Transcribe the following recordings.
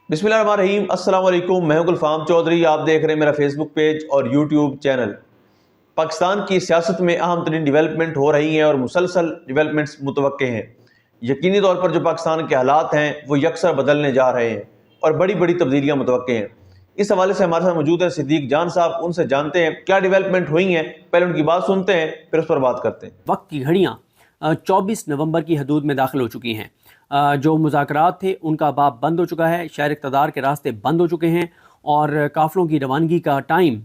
बिस्मिल्लाहिर्रहमानिर्रहीम। अस्सलाम वालेकुम। मैं हूं गुलफाम चौधरी। आप देख रहे हैं मेरा फेसबुक पेज और यूट्यूब चैनल। पाकिस्तान की सियासत में अहम तरीन डिवेलपमेंट हो रही हैं और मुसलसल डिवेलपमेंट्स मुतवक्के हैं। यकीनी तौर पर जो पाकिस्तान के हालात हैं वो यकसर बदलने जा रहे हैं और बड़ी बड़ी तब्दीलियाँ मुतवक्के हैं। इस हवाले से हमारे साथ मौजूद है सिद्दीक जान साहब। उनसे जानते हैं क्या डिवेलपमेंट हुई हैं, पहले उनकी बात सुनते हैं फिर उस पर बात करते हैं। वक्त की घड़ियाँ 24 नवंबर की हदूद में दाखिल हो चुकी हैं। जो मुज़ाकरात थे उनका बाब बंद हो चुका है, शहर इक़्तिदार के रास्ते बंद हो चुके हैं और काफ़िलों की रवानगी का टाइम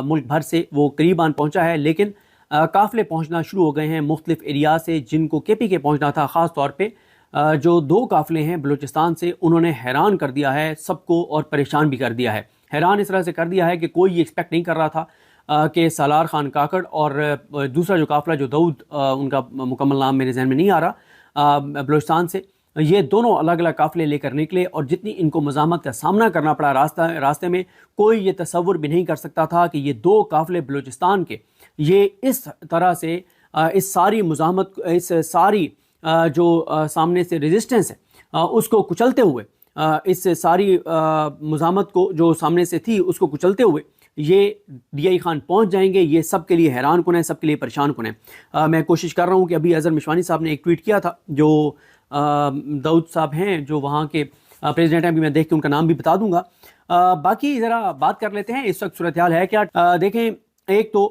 मुल्क भर से वो करीब आन पहुँचा है। लेकिन काफ़िले पहुँचना शुरू हो गए हैं मुख्तलिफ एरिया से जिनको KPK पहुँचना था। ख़ास तौर पर जो दो काफ़िले हैं बलूचिस्तान से, उन्होंने हैरान कर दिया है सबको और परेशान भी कर दिया है। हैरान इस तरह से कर दिया है कि कोई ये एक्सपेक्ट नहीं कर रहा था कि सालार खान काकड़ और दूसरा जो काफ़िला जो दाऊद, उनका मुकम्मल नाम मेरे जहन में नहीं आ रहा, बलूचिस्तान से, ये दोनों अलग अलग काफ़िले लेकर निकले और जितनी इनको मज़ामत का सामना करना पड़ा रास्ते में, कोई ये तसव्वुर भी नहीं कर सकता था कि ये दो काफ़िले बलूचिस्तान के ये इस तरह से इस सारी मुज़ामत, इस सारी जो सामने से रेजिस्टेंस है उसको कुचलते हुए, इस सारी मुज़ामत को जो सामने से थी उसको कुचलते हुए ये DI खान पहुंच जाएंगे। ये सब के लिए हैरान कुन है, सब के लिए परेशान कुन है। मैं कोशिश कर रहा हूं कि अभी अज़हर मिशवानी साहब ने एक ट्वीट किया था, जो दाऊद साहब हैं जो वहाँ के प्रेसिडेंट हैं, अभी मैं देख के उनका नाम भी बता दूंगा। बाकी ज़रा बात कर लेते हैं इस वक्त सूरत हाल है क्या। देखें, एक तो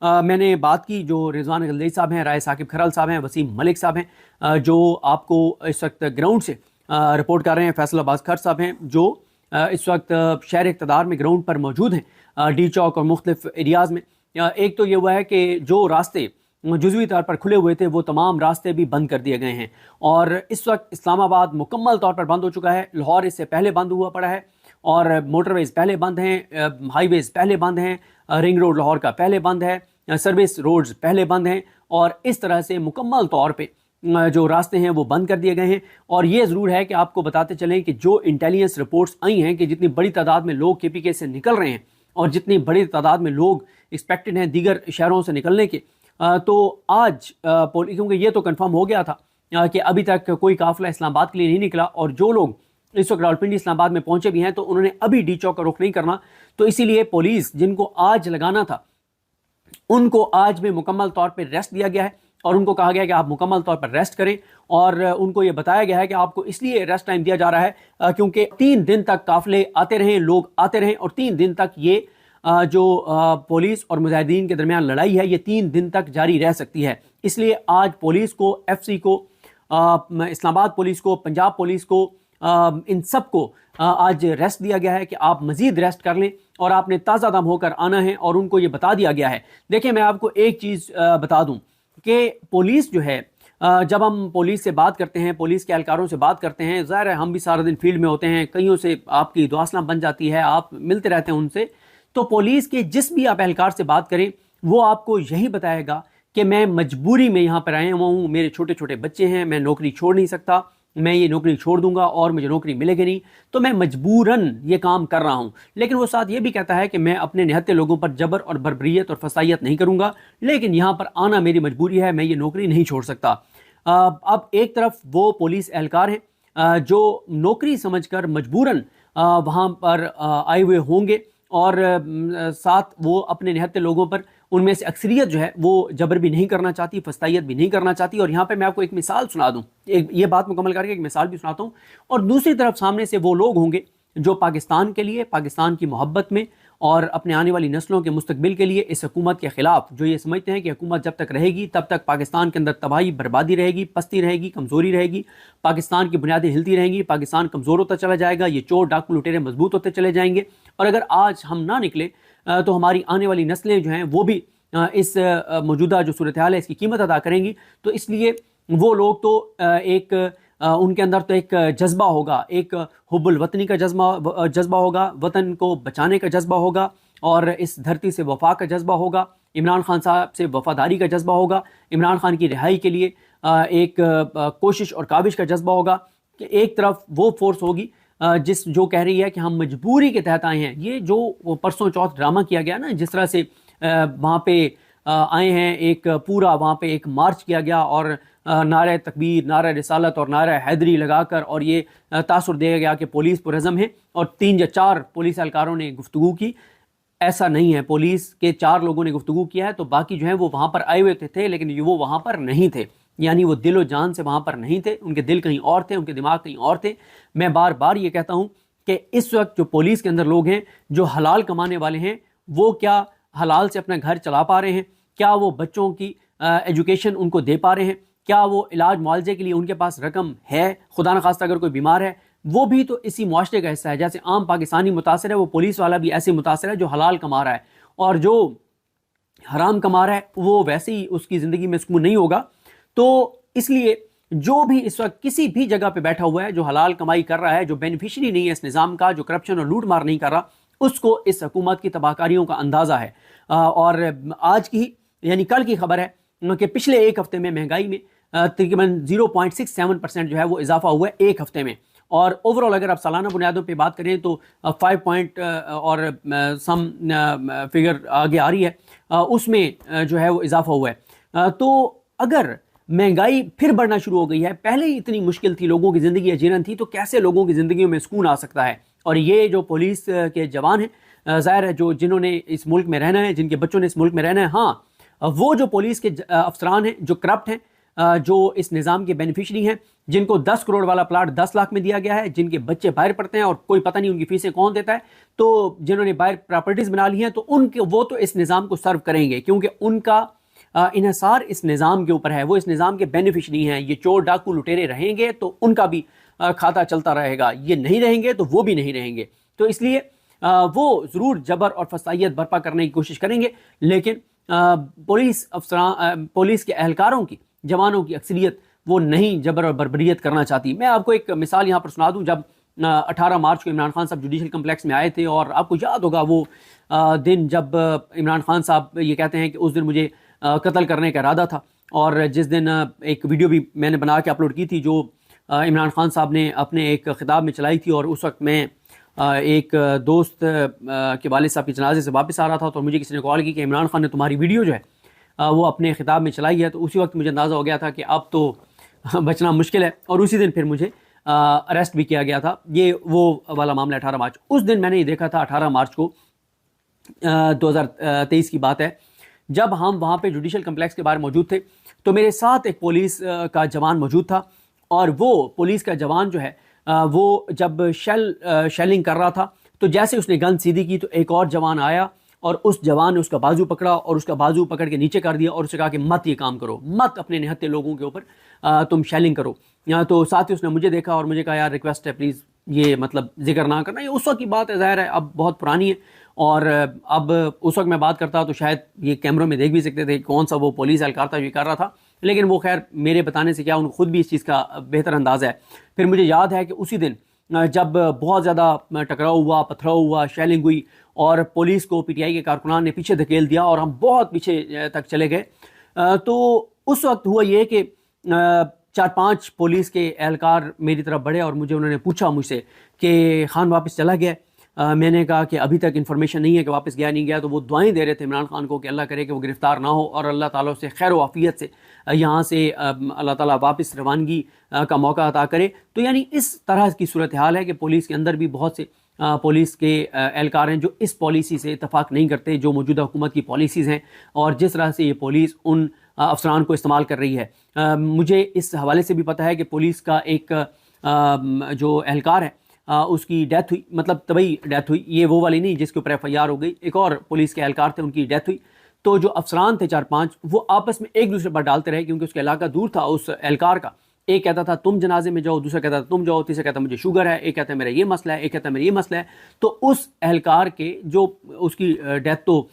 मैंने बात की जो रिजवान गलदई साहब हैं, राय साकिब खरल साहब हैं, वसीम मलिक साहब हैं, जो आपको इस वक्त ग्राउंड से रिपोर्ट कर रहे हैं। फैसलाबाद खर साहब हैं जो इस वक्त शहर इक़्तिदार में ग्राउंड पर मौजूद हैं, डी चौक और मुख्तलिफ एरियाज़ में। एक तो ये हुआ है कि जो रास्ते जुज़वी तौर पर खुले हुए थे वो तमाम रास्ते भी बंद कर दिए गए हैं और इस वक्त इस्लामाबाद मुकम्मल तौर पर बंद हो चुका है। लाहौर इससे पहले बंद हुआ पड़ा है और मोटरवेज़ पहले बंद हैं, हाईवेज़ पहले बंद हैं, रिंग रोड लाहौर का पहले बंद है, सर्विस रोड्स पहले बंद हैं और इस तरह से मुकम्मल तौर पर जो रास्ते हैं वो बंद कर दिए गए हैं। और ये ज़रूर है कि आपको बताते चलें कि जो इंटेलिजेंस रिपोर्ट्स आई हैं कि जितनी बड़ी तादाद में लोग KPK से निकल रहे हैं और जितनी बड़ी तादाद में लोग एक्सपेक्टेड हैं दीगर शहरों से निकलने के, तो आज क्योंकि ये तो कंफर्म हो गया था कि अभी तक कोई काफ़िला इस्लामाबाद के लिए नहीं निकला और जो लोग इस वक्त रावलपिंडी इस्लामाबाद में पहुंचे भी हैं तो उन्होंने अभी डी चौक का रुख नहीं करना। तो इसीलिए पुलिस जिनको आज लगाना था उनको आज भी मुकम्मल तौर पर रेस्ट दिया गया है और उनको कहा गया कि आप मुकम्मल तौर पर रेस्ट करें और उनको ये बताया गया है कि आपको इसलिए रेस्ट टाइम दिया जा रहा है क्योंकि 3 दिन तक काफ़िले आते रहें, लोग आते रहें और 3 दिन तक ये जो पुलिस और मुजाहिदीन के दरमियान लड़ाई है ये 3 दिन तक जारी रह सकती है। इसलिए आज पुलिस को, FC को, इस्लामाबाद पुलिस को, पंजाब पुलिस को, इन सब को आज रेस्ट दिया गया है कि आप मज़ीद रेस्ट कर लें और आपने ताज़ा दम होकर आना है और उनको ये बता दिया गया है। देखिए, मैं आपको एक चीज़ बता दूं कि पुलिस जो है, जब हम पुलिस से बात करते हैं, पुलिस के एहलकारों से बात करते हैं, ज़ाहिर है हम भी सारा दिन फील्ड में होते हैं, कईयों से आपकी दुआसला बन जाती है, आप मिलते रहते हैं उनसे। तो पुलिस के जिस भी आप एहलकार से बात करें वो आपको यही बताएगा कि मैं मजबूरी में यहाँ पर आया हुआ हूँ, मेरे छोटे छोटे बच्चे हैं, मैं नौकरी छोड़ नहीं सकता, मैं ये नौकरी छोड़ दूंगा और मुझे नौकरी मिलेगी नहीं, तो मैं मजबूरन ये काम कर रहा हूँ। लेकिन वो साथ ये भी कहता है कि मैं अपने निहत्ते लोगों पर जबर और बर्बरियत और फसाइयत नहीं करूँगा, लेकिन यहाँ पर आना मेरी मजबूरी है, मैं ये नौकरी नहीं छोड़ सकता। अब एक तरफ वो पुलिस एहलकार हैं जो नौकरी समझकर मजबूरन वहाँ पर आए हुए होंगे और साथ वो अपने निहत्ते लोगों पर, उनमें से अक्सरियत जो है वो जबर भी नहीं करना चाहती, फस्तायत भी नहीं करना चाहती। और यहाँ पे मैं आपको एक मिसाल सुना दूँ, ये बात मुकम्मल करके एक मिसाल भी सुनाता हूँ। और दूसरी तरफ सामने से वो लोग होंगे जो पाकिस्तान के लिए, पाकिस्तान की मोहब्बत में और अपने आने वाली नस्लों के मुस्तकबिल के लिए इस हुकूमत के ख़िलाफ़, जो ये समझते हैं कि हुकूमत जब तक रहेगी तब तक पाकिस्तान के अंदर तबाही, बर्बादी रहेगी, पस्ती रहेगी, कमज़ोरी रहेगी, पाकिस्तान की बुनियादें हिलती रहेंगी, पाकिस्तान कमज़ोर होता चला जाएगा, ये चोर डाकू लुटेरे मजबूत होते चले जाएंगे। और अगर आज हम ना निकले तो हमारी आने वाली नस्लें जो हैं वो भी इस मौजूदा जो सूरत हाल है इसकी कीमत अदा करेंगी। तो इसलिए वो लोग तो एक उनके अंदर तो एक जज्बा होगा, एक हुब्बुल वतनी का जज्बा होगा, वतन को बचाने का जज्बा होगा और इस धरती से वफा का जज्बा होगा, इमरान खान साहब से वफादारी का जज्बा होगा, इमरान खान की रिहाई के लिए एक कोशिश और काविश का जज्बा होगा। कि एक तरफ वो फोर्स होगी जो कह रही है कि हम मजबूरी के तहत आए हैं। ये जो परसों चौथ ड्रामा किया गया ना, जिस तरह से वहाँ पे आए हैं, एक पूरा वहाँ पे एक मार्च किया गया और नारे तकबीर, नारा रिसालत और नारा हैदरी लगाकर और ये तासुर दिया गया कि पुलिस पुरज़म है और 3 या 4 पुलिस एहलकारों ने गुफ्तगू की। ऐसा नहीं है, पुलिस के 4 लोगों ने गुफ्तगू किया है, तो बाकी जो है वो वहाँ पर आए हुए थे लेकिन वो वहाँ पर नहीं थे, यानी वो दिलो जान से वहाँ पर नहीं थे, उनके दिल कहीं और थे, उनके दिमाग कहीं और थे। मैं बार बार ये कहता हूँ कि इस वक्त जो पुलिस के अंदर लोग हैं जो हलाल कमाने वाले हैं, वो क्या हलाल से अपना घर चला पा रहे हैं? क्या वो बच्चों की एजुकेशन उनको दे पा रहे हैं? क्या वो इलाज मुआवजे के लिए उनके पास रकम है? खुदा न खास्ता अगर कोई बीमार है, वो भी तो इसी मुआशरे का हिस्सा है। जैसे आम पाकिस्तानी मुतासर है, वो पुलिस वाला भी ऐसे मुतासर है जो हलाल कमा रहा है, और जो हराम कमा रहा है वो वैसे ही उसकी ज़िंदगी में सुकून नहीं होगा। तो इसलिए जो भी इस वक्त किसी भी जगह पे बैठा हुआ है जो हलाल कमाई कर रहा है, जो बेनिफिशरी नहीं है इस निज़ाम का, जो करप्शन और लूट मार नहीं कर रहा, उसको इस हुकूमत की तबाहकारियों का अंदाज़ा है। और आज की यानी कल की खबर है कि पिछले एक हफ्ते में महंगाई में तकरीबन 0.67% जो है वो इजाफा हुआ है एक हफ्ते में। और ओवरऑल अगर आप सालाना बुनियादों पे बात करें तो 5 पॉइंट और सम फिगर आगे आ रही है, उसमें जो है वो इजाफा हुआ है। तो अगर महंगाई फिर बढ़ना शुरू हो गई है, पहले ही इतनी मुश्किल थी, लोगों की ज़िंदगी अजीरन थी, तो कैसे लोगों की ज़िंदगियों में सुकून आ सकता है? और ये जो पुलिस के जवान हैं, ज़ाहिर है जो जिन्होंने इस मुल्क में रहना है, जिनके बच्चों ने इस मुल्क में रहना है, हाँ वो जो पुलिस के अफसरान हैं जो करप्ट हैं, जो इस निज़ाम के बेनिफिशरी हैं, जिनको 10 करोड़ वाला प्लाट 10 लाख में दिया गया है, जिनके बच्चे बाहर पढ़ते हैं और कोई पता नहीं उनकी फीसें कौन देता है, तो जिन्होंने बाहर प्रॉपर्टीज़ बना ली हैं, तो उनके वो तो इस निज़ाम को सर्व करेंगे क्योंकि उनका इन्हिसार इस निज़ाम के ऊपर है, वो इस निज़ाम के बेनिफिशरी हैं। ये चोर डाकू लुटेरे रहेंगे तो उनका भी खाता चलता रहेगा, ये नहीं रहेंगे तो वो भी नहीं रहेंगे। तो इसलिए वो ज़रूर जबर और फसाइयत बर्पा करने की कोशिश करेंगे, लेकिन पुलिस के एहलकारों की, जवानों की अक्सरियत वो नहीं जबर और बर्बरियत करना चाहती। मैं आपको एक मिसाल यहाँ पर सुना दूँ। जब 18 मार्च को इमरान खान साहब जुडिशल कम्प्लेक्स में आए थे, और आपको याद होगा वो दिन जब इमरान खान साहब ये कहते हैं कि उस दिन मुझे कत्ल करने का इरादा था, और जिस दिन एक वीडियो भी मैंने बना के अपलोड की थी जो इमरान खान साहब ने अपने एक ख़िताब में चलाई थी, और उस वक्त मैं एक दोस्त के वालिद साहब के जनाजे से वापस आ रहा था, तो मुझे किसी ने कॉल की कि इमरान खान ने तुम्हारी वीडियो जो है वो अपने ख़िताब में चलाई है। तो उसी वक्त मुझे अंदाज़ा हो गया था कि अब तो बचना मुश्किल है, और उसी दिन फिर मुझे अरेस्ट भी किया गया था। ये वो वाला मामला 18 मार्च, उस दिन मैंने ये देखा था 18 मार्च को 2023 की बात है, जब हम वहाँ पे जुडिशल कम्प्लेक्स के बाहर मौजूद थे, तो मेरे साथ एक पुलिस का जवान मौजूद था, और वो पुलिस का जवान जो है वो जब शेलिंग कर रहा था, तो जैसे उसने गन सीधी की तो एक और जवान आया और उस जवान ने उसका बाजू पकड़ा और उसका बाजू पकड़ के नीचे कर दिया, और उससे कहा कि मत ये काम करो, मत अपने निहत्ते लोगों के ऊपर तुम शेलिंग करो। तो साथ ही उसने मुझे देखा और मुझे कहा यार रिक्वेस्ट है प्लीज़ ये मतलब जिक्र ना करना। ये उस वक्त की बात है, ज़ाहिर है अब बहुत पुरानी है, और अब उस वक्त मैं बात करता तो शायद ये कैमरों में देख भी सकते थे कौन सा वो पुलिस एहलकार था जो कर रहा था, लेकिन वो खैर मेरे बताने से क्या, उनको खुद भी इस चीज़ का बेहतर अंदाज़ा है। फिर मुझे याद है कि उसी दिन जब बहुत ज़्यादा टकराव हुआ, पथराव हुआ, शेलिंग हुई, और पुलिस को पीटीआई के कारकुनान ने पीछे धकेल दिया और हम बहुत पीछे तक चले गए। तो उस वक्त हुआ ये कि 4-5 पुलिस के एहलकार मेरी तरफ बढ़े और उन्होंने पूछा मुझसे कि खान वापस चला गया। मैंने कहा कि अभी तक इन्फॉर्मेशन नहीं है कि वापस गया नहीं गया। तो वो दुआएं दे रहे थे इमरान खान को कि अल्लाह करे कि वो गिरफ़्तार ना हो, और अल्लाह ताला से खैर व आफियत से यहाँ से अल्लाह ताला वापस रवानगी का मौका अता करे। तो यानी इस तरह की सूरत हाल है कि पुलिस के अंदर भी बहुत से पुलिस के एहलकार हैं जो इस पॉलिसी से इतफाक़ नहीं करते, जो मौजूदा हुकूमत की पॉलिसीज़ हैं, और जिस तरह से ये पुलिस उन अफसरान को इस्तेमाल कर रही है। मुझे इस हवाले से भी पता है कि पुलिस का एक जो एहलकार है उसकी डेथ हुई, मतलब तभी डेथ हुई, ये वो वाली नहीं जिसके ऊपर FIR हो गई, एक और पुलिस के एहलकार थे उनकी डेथ हुई। तो जो अफसरान थे 4-5 वो आपस में एक दूसरे पर डालते रहे, क्योंकि उसका इलाका दूर था उस एहलकार का। एक कहता था तुम जनाजे में जाओ, दूसरा कहता था तुम जाओ, तीसरा कहता मुझे शुगर है, एक कहता है मेरा ये मसला है, एक कहता है मेरा ये मसला है। तो उस एहलकार के जो उसकी डेथ तो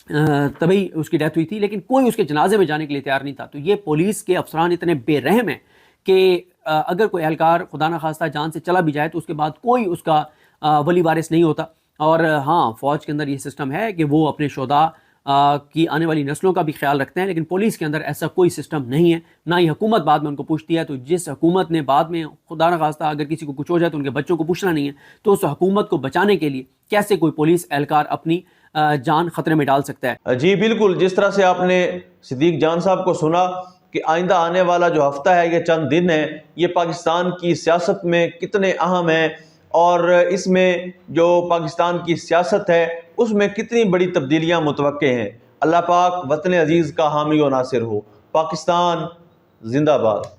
तभी उसकी डेथ हुई थी, लेकिन कोई उसके जनाजे में जाने के लिए तैयार नहीं था। तो ये पुलिस के अफसरान इतने बेरहम हैं कि अगर कोई एहलकार खुदा न खास्ता जान से चला भी जाए तो उसके बाद कोई उसका वली वारिस नहीं होता। और हाँ, फ़ौज के अंदर ये सिस्टम है कि वो अपने शोधा की आने वाली नस्लों का भी ख्याल रखते हैं, लेकिन पुलिस के अंदर ऐसा कोई सिस्टम नहीं है, ना ही हुकूमत बाद में उनको पूछती है। तो जिस हुकूमत ने बाद में खुदा न खास्ता अगर किसी को कुछ हो जाए तो उनके बच्चों को पूछना नहीं है, तो उस हुकूमत को बचाने के लिए कैसे कोई पुलिस एहलकार अपनी जान खतरे में डाल सकता है? जी बिल्कुल, जिस तरह से आपने सिद्दीक जान साहब को सुना कि आइंदा आने वाला जो हफ्ता है, ये चंद दिन है, ये पाकिस्तान की सियासत में कितने अहम हैं और इसमें जो पाकिस्तान की सियासत है उसमें कितनी बड़ी तब्दीलियाँ मुतवक्के हैं। अल्लाह पाक वतन अजीज़ का हामी व नासिर हो। पाकिस्तान जिंदाबाद।